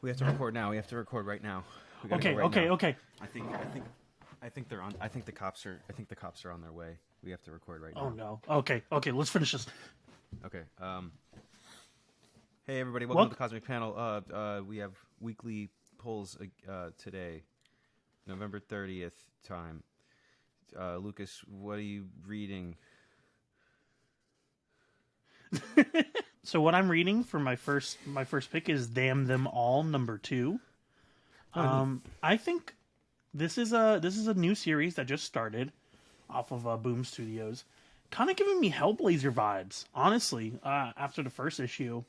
We have to record now. We have to record right now. We gotta Okay, go right now. okay. I think they're on. I think the cops are on their way. We have to record right now. Oh no. Okay, let's finish this. Okay. Hey everybody, welcome to the Cosmic Panel. We have weekly polls today, November 30th time. Lucas, what are you reading? So what I'm reading for my first pick is Damn Them All #2. I think this is a new series that just started off of Boom Studios, kind of giving me Hellblazer vibes. Honestly, after the first issue,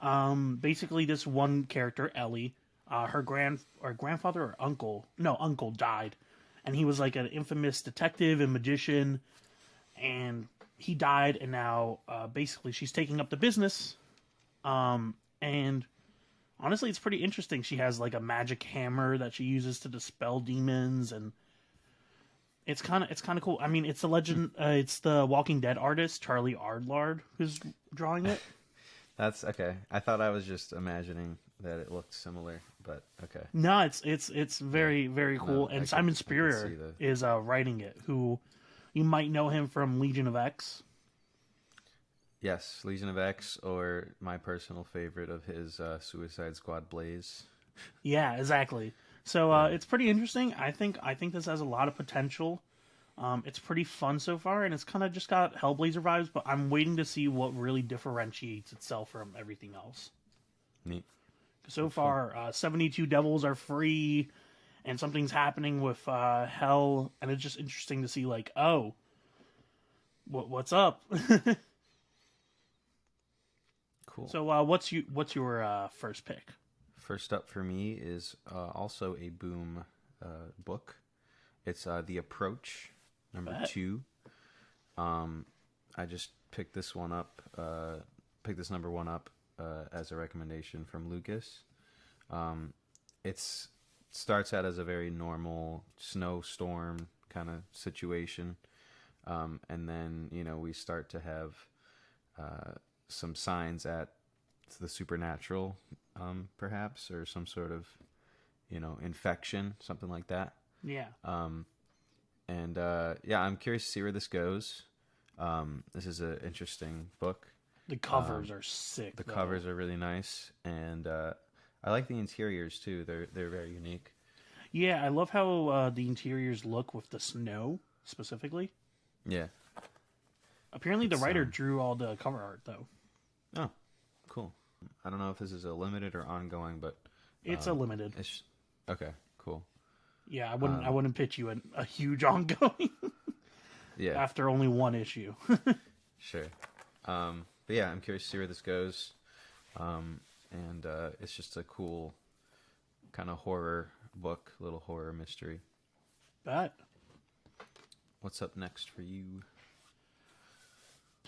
basically this one character Ellie, her grandfather or uncle died, and he was like an infamous detective and magician, and he died, and now basically she's taking up the business, and honestly it's pretty interesting. She has like a magic hammer that she uses to dispel demons, and it's kind of cool. I mean, it's the legend, it's the Walking Dead artist Charlie Ardlard who's drawing it. That's okay. I thought I was just imagining that it looked similar, but okay. No, it's very, very cool. And Simon Spurrier is writing it, who you might know him from Legion of X. Yes, Legion of X, or my personal favorite of his, Suicide Squad Blaze. Yeah, exactly. So it's pretty interesting. I think this has a lot of potential. It's pretty fun so far, and it's kind of just got Hellblazer vibes, but I'm waiting to see what really differentiates itself from everything else. Neat. So far, 72 devils are free, and something's happening with Hell, and it's just interesting to see, like, oh, what's up? Cool. So, what's your first pick? First up for me is also a Boom book. It's The Approach, #2. I just picked this one up. Picked this #1 up as a recommendation from Lukas. It starts out as a very normal snowstorm kind of situation, and then we start to have some signs at the supernatural, perhaps, or some sort of infection, something like that. Yeah. I'm curious to see where this goes. This is an interesting book. The covers are sick. The covers are really nice, and I like the interiors too. They're very unique. Yeah, I love how the interiors look with the snow specifically. Yeah. Apparently, the writer drew all the cover art though. Oh, cool. I don't know if this is a limited or ongoing, but it's a limited. Okay, cool. Yeah, I wouldn't pitch you a huge ongoing. Yeah. After only one issue. Sure. But yeah, I'm curious to see where this goes. And it's just a cool kind of horror book, little horror mystery. Bet. What's up next for you?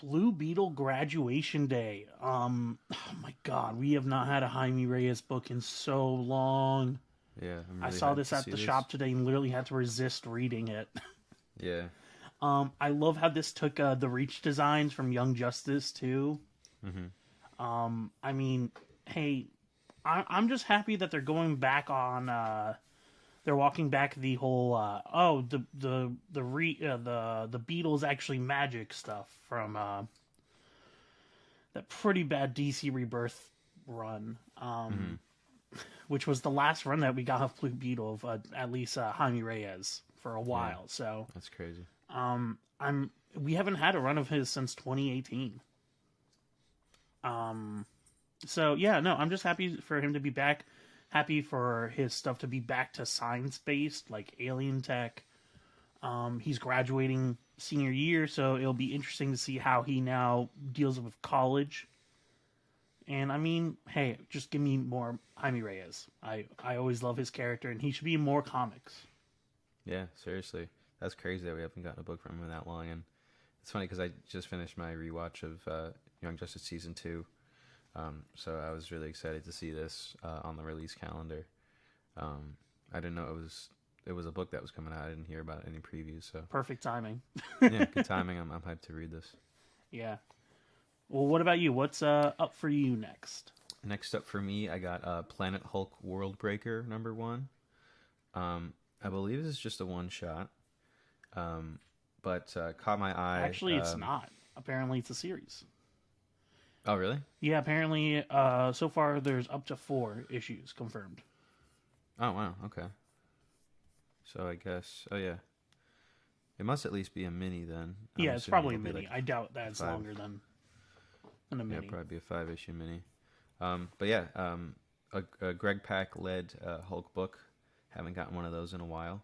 Blue Beetle Graduation Day. Oh my god, we have not had a Jaime Reyes book in so long. Yeah, I saw this at the shop today and literally had to resist reading it. Yeah. I love how this took the Reach designs from Young Justice too. Mm-hmm. I mean, hey, I'm just happy that they're going back on. They're walking back the whole the Beatles actually magic stuff from that pretty bad DC Rebirth run. Which was the last run that we got of Blue Beetle of at least Jaime Reyes for a while. Yeah, so that's crazy. We haven't had a run of his since 2018. So yeah, no, I'm just happy for him to be back. Happy for his stuff to be back to science-based, like alien tech. He's graduating senior year, so it'll be interesting to see how he now deals with college. And I mean, hey, just give me more Jaime Reyes. I always love his character, and he should be in more comics. Yeah, seriously. That's crazy that we haven't gotten a book from him in that long. And it's funny because I just finished my rewatch of Young Justice Season 2. So I was really excited to see this on the release calendar. I didn't know it was a book that was coming out. I didn't hear about any previews. So perfect timing. Yeah, good timing. I'm hyped to read this. Yeah. Well, what about you? What's up for you next? Next up for me, I got Planet Hulk World Breaker #1. I believe this is just a one shot, but caught my eye. Actually, it's not. Apparently, it's a series. Oh, really? Yeah, apparently, so far there's up to 4 issues confirmed. Oh, wow. Okay. So I guess, oh yeah, it must at least be a mini then. I'm Yeah, it's assuming probably a it'll be mini. like I doubt that it's 5. longer than a Yeah, mini. probably be a 5-issue mini. But yeah, a Greg Pak led Hulk book. Haven't gotten one of those in a while,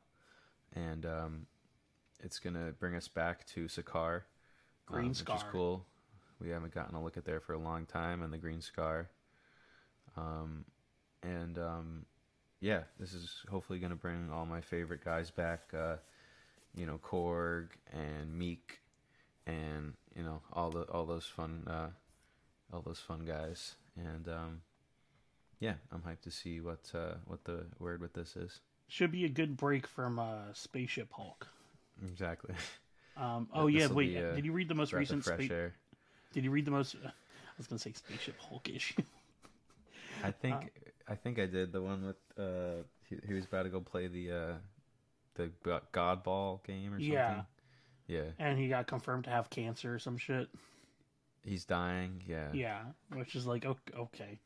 and it's gonna bring us back to Sakaar, Green which Scar. is cool. We haven't gotten a look at there for a long time, and the Green Scar. And yeah, this is hopefully gonna bring all my favorite guys back. Korg and Meek, and all those fun guys. And yeah, I'm hyped to see what the word with this is. Should be a good break from Spaceship Hulk. Exactly. Oh yeah, wait. Did you read the most recent fresh air? Did you read the most? I was gonna say Spaceship Hulk issue. I think I did the one with he was about to go play the God Ball game or something. Yeah. Yeah. And he got confirmed to have cancer or some shit. He's dying. Yeah. Yeah, which is like okay.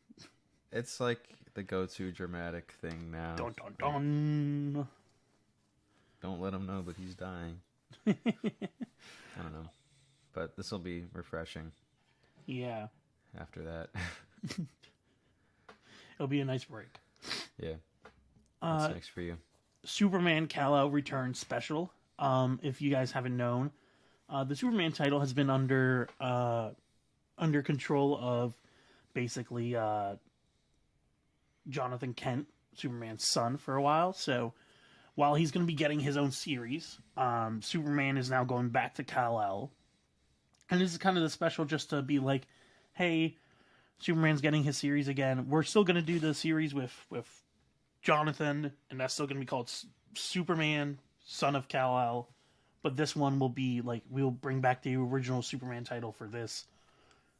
It's like the go-to dramatic thing now. Dun dun dun. Don't let him know, but he's dying. I don't know, but this will be refreshing. Yeah. After that. It'll be a nice break. Yeah. What's next for you? Superman Kal-El Return Special. If you guys haven't known, the Superman title has been under control of basically Jonathan Kent, Superman's son, for a while. So while he's going to be getting his own series, Superman is now going back to Kal-El. And this is kind of the special just to be like, hey, Superman's getting his series again. We're still going to do the series with Jonathan, and that's still going to be called Superman, Son of Kal-El. But this one will be like, we'll bring back the original Superman title for this.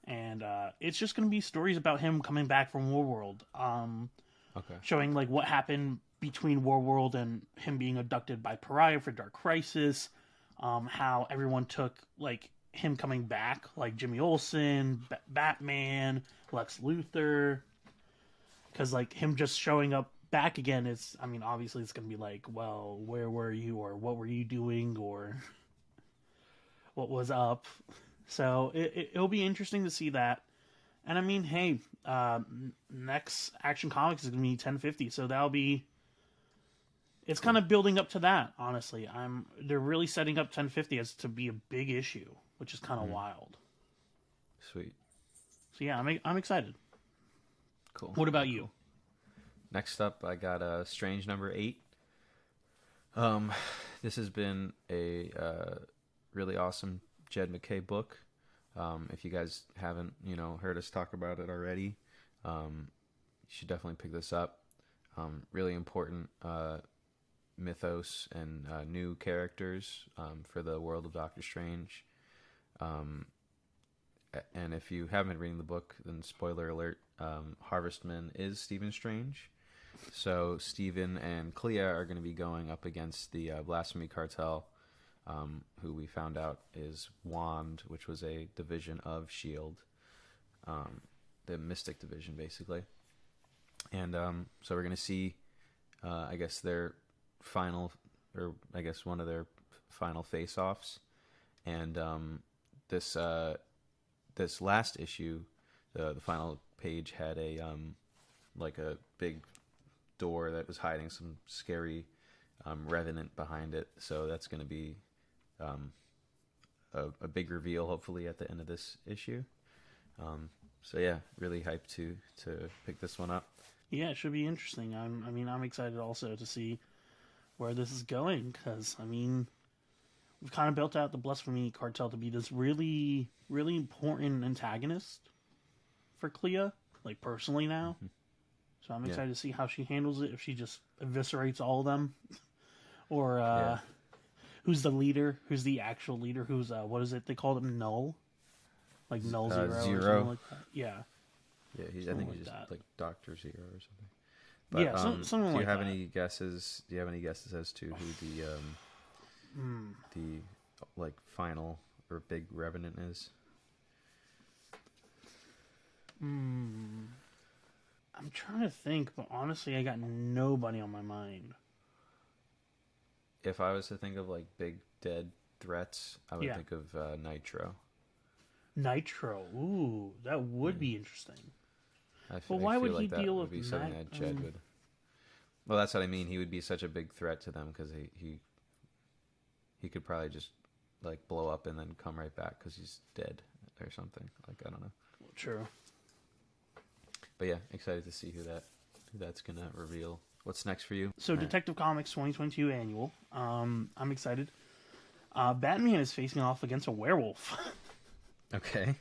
And it's just going to be stories about him coming back from Warworld. Okay. Showing like what happened between Warworld and him being abducted by Pariah for Dark Crisis. How everyone took like him coming back, like Jimmy Olsen, Batman, Lex Luthor. Because like him just showing up back again is, I mean, obviously it's going to be like, well, where were you, or what were you doing, or what was up? So it'll be interesting to see that. And I mean, hey, next Action Comics is going to be 1050, so that'll be... It's kind of building up to that, honestly. They're really setting up 1050 as to be a big issue, which is kind of wild. Sweet. So yeah, I'm excited. Cool. What about you? Next up, I got Strange #8. This has been a really awesome Jed MacKay book. If you guys haven't, heard us talk about it already, you should definitely pick this up. Really important mythos and new characters for the world of Doctor Strange. And if you haven't been reading the book, then spoiler alert, Harvestman is Stephen Strange. So Stephen and Clea are going to be going up against the Blasphemy Cartel, who we found out is Wand, which was a division of S.H.I.E.L.D., the Mystic Division, basically. And so we're going to see, I guess, their final, or I guess one of their final face-offs. And this last issue, the final page had a like a big door that was hiding some scary revenant behind it. So that's going to be a big reveal, hopefully, at the end of this issue. So yeah, really hyped to pick this one up. Yeah, it should be interesting. I'm excited also to see where this is going, because we've kind of built out the Blasphemy Cartel to be this really, really important antagonist for Clea, like personally now. Mm-hmm. So I'm excited to see how she handles it, if she just eviscerates all of them, or who's the leader, who's the actual leader, who's, what is it, they call him Null? like Null Zero, or Zero. something like that. Yeah. Yeah, I think Something he's like just that. like Doctor Zero or something. But, Yeah, something do you like have that. any guesses? Do you have any guesses as to who the like final or big revenant is? I'm trying to think, but honestly, I got nobody on my mind. If I was to think of like big dead threats, I would Yeah. think of Nitro. Nitro. Ooh, that would Yeah. be interesting. I But why would feel he like that deal would with be something Nit? that Jed would. Well, that's what I mean. He would be such a big threat to them because he could probably just like blow up and then come right back because he's dead or something. Like I don't know. True. But yeah, excited to see who that's gonna reveal. What's next for you? So, All right. Detective Comics 2022 annual. I'm excited. Batman is facing off against a werewolf. Okay.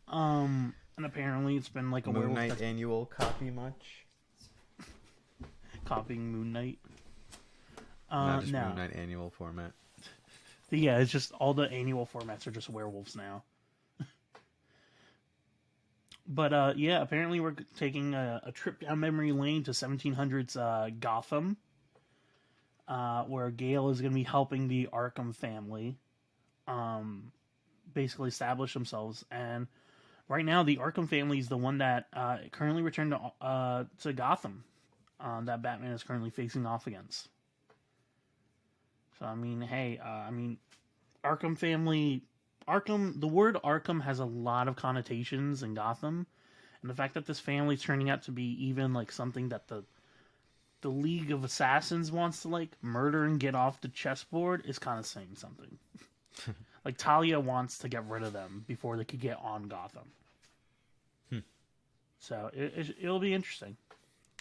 And apparently it's been like a Moon werewolf Knight that's annual copy much? copying Moon Knight. Not just No. Moon Knight annual format. Yeah, it's just all the annual formats are just werewolves now. But yeah, apparently we're taking a trip down memory lane to 1700s Gotham, where Gale is going to be helping the Arkham family basically establish themselves. And right now, the Arkham family is the one that currently returned to Gotham that Batman is currently facing off against. So I mean, hey, Arkham family, Arkham. The word Arkham has a lot of connotations in Gotham, and the fact that this family is turning out to be even like something that the League of Assassins wants to like murder and get off the chessboard is kind of saying something. Like Talia wants to get rid of them before they could get on Gotham. So it'll be interesting.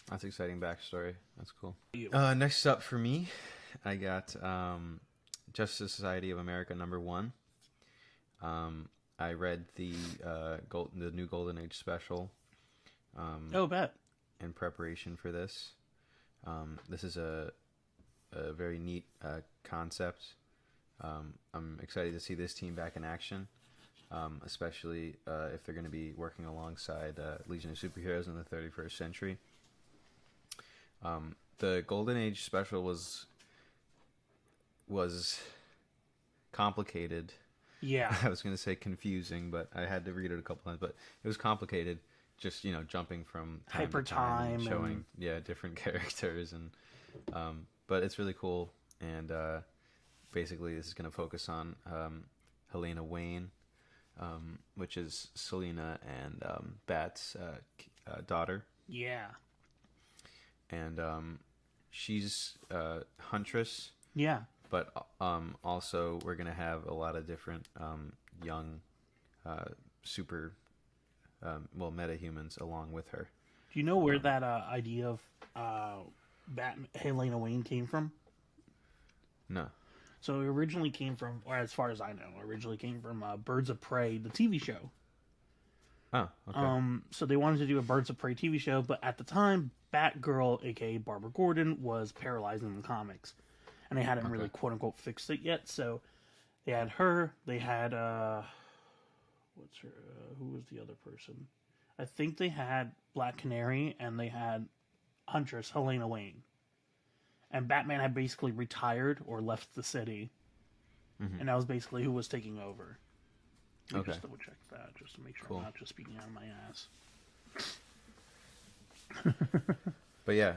That's exciting backstory. That's cool. You. Next up for me, I got Justice Society of America #1. I read the new Golden Age special. Oh, bet. In preparation for this. This is a very neat concept. I'm excited to see this team back in action, especially if they're going to be working alongside Legion of Superheroes in the 31st century. The Golden Age special was complicated. Yeah. I was going to say confusing, but I had to read it a couple times. But it was complicated, just jumping from time Hyper to time and time showing and... different characters and but it's really cool. And basically, this is going to focus on Helena Wayne, which is Selena and Bat's daughter. Yeah. And she's Huntress. Yeah. But also, we're going to have a lot of different young, super, metahumans along with her. Do you know where that idea of Helena Wayne came from? No. So it originally came from, or as far as I know, Birds of Prey, the TV show. Oh, okay. So they wanted to do a Birds of Prey TV show, but at the time, Batgirl, aka Barbara Gordon, was paralyzed in the comics. And they hadn't really quote unquote fixed it yet, so they had her. They had what's her? Who was the other person? I think they had Black Canary, and they had Huntress Helena Wayne. And Batman had basically retired or left the city, and that was basically who was taking over. Let me just double check that just to make sure I'm not just speaking out of my ass. But yeah,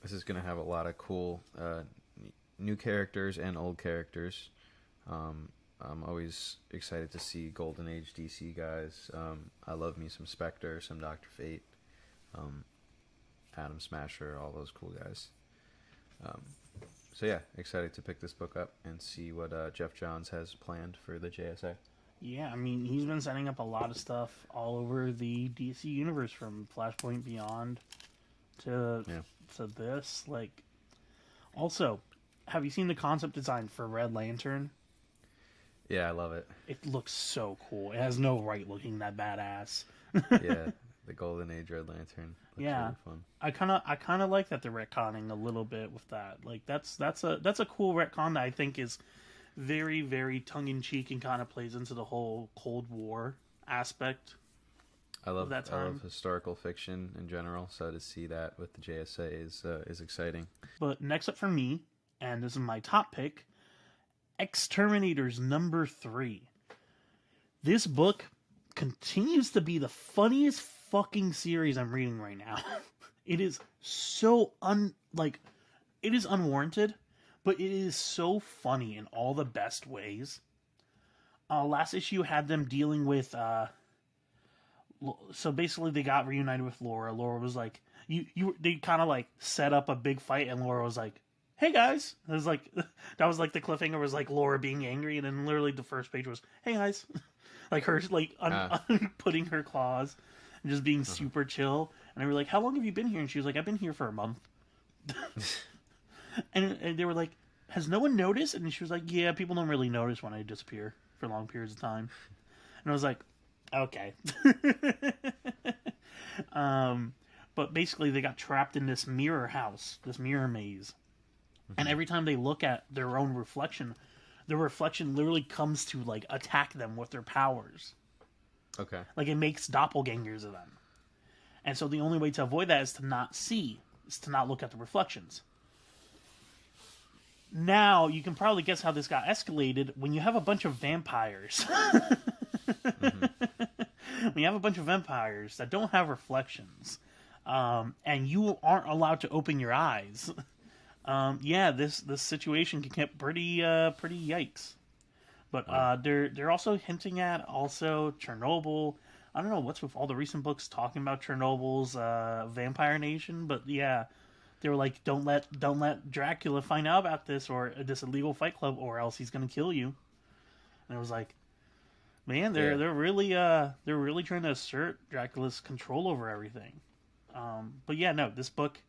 this is going to have a lot of cool new characters and old characters. I'm always excited to see Golden Age DC guys. I love me some Spectre, some Dr. Fate, Atom Smasher, all those cool guys. So yeah, excited to pick this book up and see what Jeff Johns has planned for the JSA. Yeah, I mean, he's been setting up a lot of stuff all over the DC universe, from Flashpoint Beyond to this. Like, also, have you seen the concept design for Red Lantern? Yeah, I love it. It looks so cool. It has no right looking that badass. Yeah, the Golden Age Red Lantern. Looks really fun. I kind of like that they're retconning a little bit with that. Like that's a cool retcon that I think is very, very tongue-in-cheek and kind of plays into the whole Cold War aspect of that I love time. historical fiction in general, so to see that with the JSA is exciting. But next up for me, and this is my top pick, Exterminators #3. This book continues to be the funniest fucking series I'm reading right now. It is so it is unwarranted, but it is so funny in all the best ways. Last issue had them dealing with so basically they got reunited with Laura. Laura was like, they kind of like set up a big fight, and Laura was like, hey guys. It was like, that was like the cliffhanger was like Laura being angry, and then literally the first page was, hey guys. Like her like putting her claws and just being super chill. And they were like, how long have you been here? And she was like, I've been here for a month. and they were like, has no one noticed? And she was like, yeah, people don't really notice when I disappear for long periods of time. And I was like, okay. But basically they got trapped in this mirror house, this mirror maze. And every time they look at their own reflection, the reflection literally comes to like attack them with their powers. Okay. Like it makes doppelgangers of them. And so the only way to avoid that is to not look at the reflections. Now, you can probably guess how this got escalated when you have a bunch of vampires. When you have a bunch of vampires that don't have reflections, and you aren't allowed to open your eyes, this situation can get pretty yikes. But they're also hinting at also Chernobyl. I don't know what's with all the recent books talking about Chernobyl's vampire nation, but yeah, they were like, don't let Dracula find out about this or this illegal fight club, or else he's gonna kill you. And it was like, man, they're really trying to assert Dracula's control over everything. But yeah, no, this book,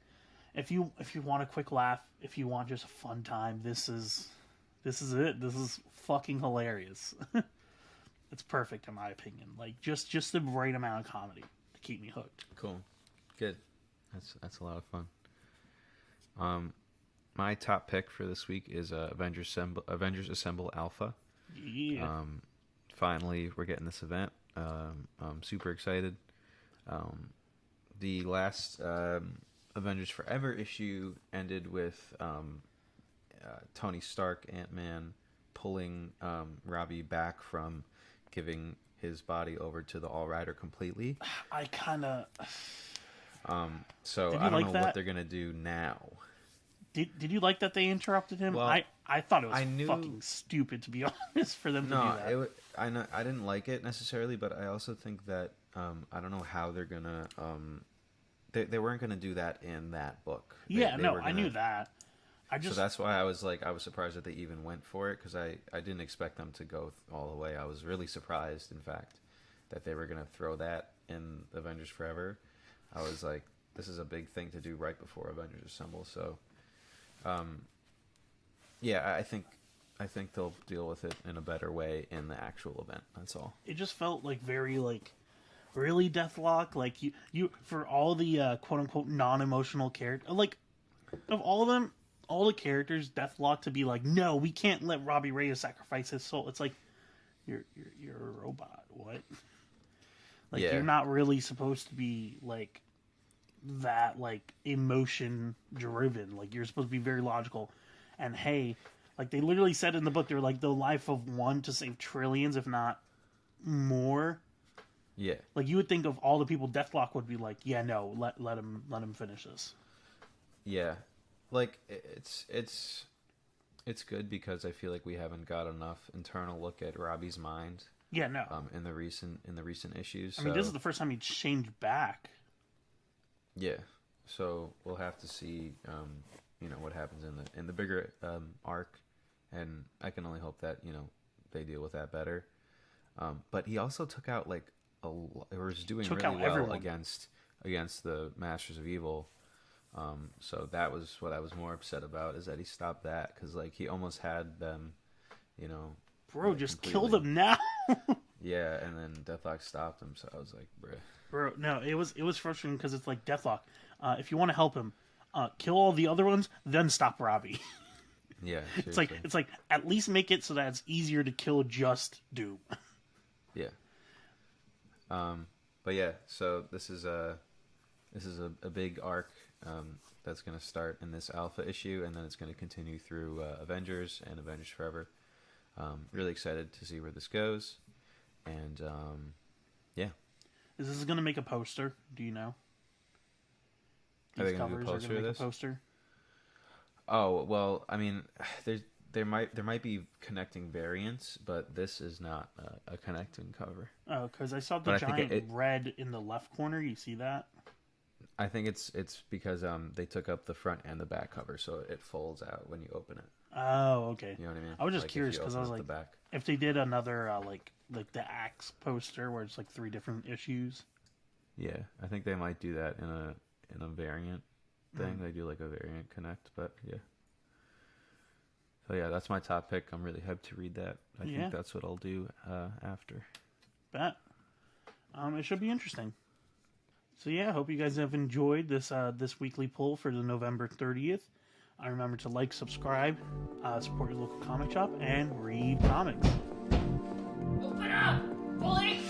if you want a quick laugh, if you want just a fun time, this is it. This is fucking hilarious. It's perfect in my opinion. Like just the right amount of comedy to keep me hooked. Cool, good. That's a lot of fun. My top pick for this week is Avengers Assemble Alpha. Yeah. Finally, we're getting this event. I'm super excited. The last Avengers Forever issue ended with Tony Stark, Ant-Man, pulling Robbie back from giving his body over to the All-Rider completely. I kind of... So I don't know what they're going to do now. Did you like that they interrupted him? Well, I thought it was fucking stupid, to be honest, for them to do that. I didn't like it necessarily, but I also think that I don't know how they're going to... They weren't going to do that in that book. I knew that. So that's why I was surprised that they even went for it, because I didn't expect them to go all the way. I was really surprised, in fact, that they were going to throw that in Avengers Forever. I was like, this is a big thing to do right before Avengers Assemble. So, I think they'll deal with it in a better way in the actual event. That's all. It just felt like very really Deathlock. Like you for all the quote unquote non-emotional character, like of all of them. All the characters, Deathlock, to be like, no, we can't let Robbie Reyes sacrifice his soul. It's like, you're a robot. What? Like, you're not really supposed to be like that, like emotion driven. Like, you're supposed to be very logical. And hey, like they literally said in the book, they're like the life of one to save trillions, if not more. Yeah. Like you would think of all the people Deathlock would be like, yeah, no, let him finish this. Yeah. Like it's good because I feel like we haven't got enough internal look at Robbie's mind. Yeah, no. In the recent issues. I mean, this is the first time he changed back. Yeah. So we'll have to see, what happens in the bigger arc, and I can only hope that they deal with that better. But he also took out was doing really well everyone. against the Masters of Evil. So that was what I was more upset about, is that he stopped that, because he almost had them, bro, just kill them now. Yeah, and then Deathlock stopped him, so I was like, bro, no, it was frustrating because it's like Deathlock. If you want to help him, kill all the other ones, then stop Robbie. Yeah, It's like at least make it so that it's easier to kill just Doom. yeah. But yeah, so this is a big arc that's going to start in this alpha issue, and then it's going to continue through Avengers and Avengers Forever. Really excited to see where this goes, and yeah. Is this going to make a poster? Do you know? Are they These going to do a covers are poster going of to make this? a poster. Oh well, I mean, there might be connecting variants, but this is not a connecting cover. Oh, because I saw the giant red in the left corner. You see that? I think it's because they took up the front and the back cover, so it folds out when you open it. Oh, okay. You know what I mean? I was just curious because I was like, back. if they did another like the Axe poster where it's like 3 different issues. Yeah, I think they might do that in a variant thing. They do like a variant connect, but yeah. So yeah, that's my top pick. I'm really hyped to read that. I think that's what I'll do after. Bet. It should be interesting. So yeah, I hope you guys have enjoyed this this weekly pull for the November 30th. Remember to like, subscribe, support your local comic shop, and read comics. Open up! Bully!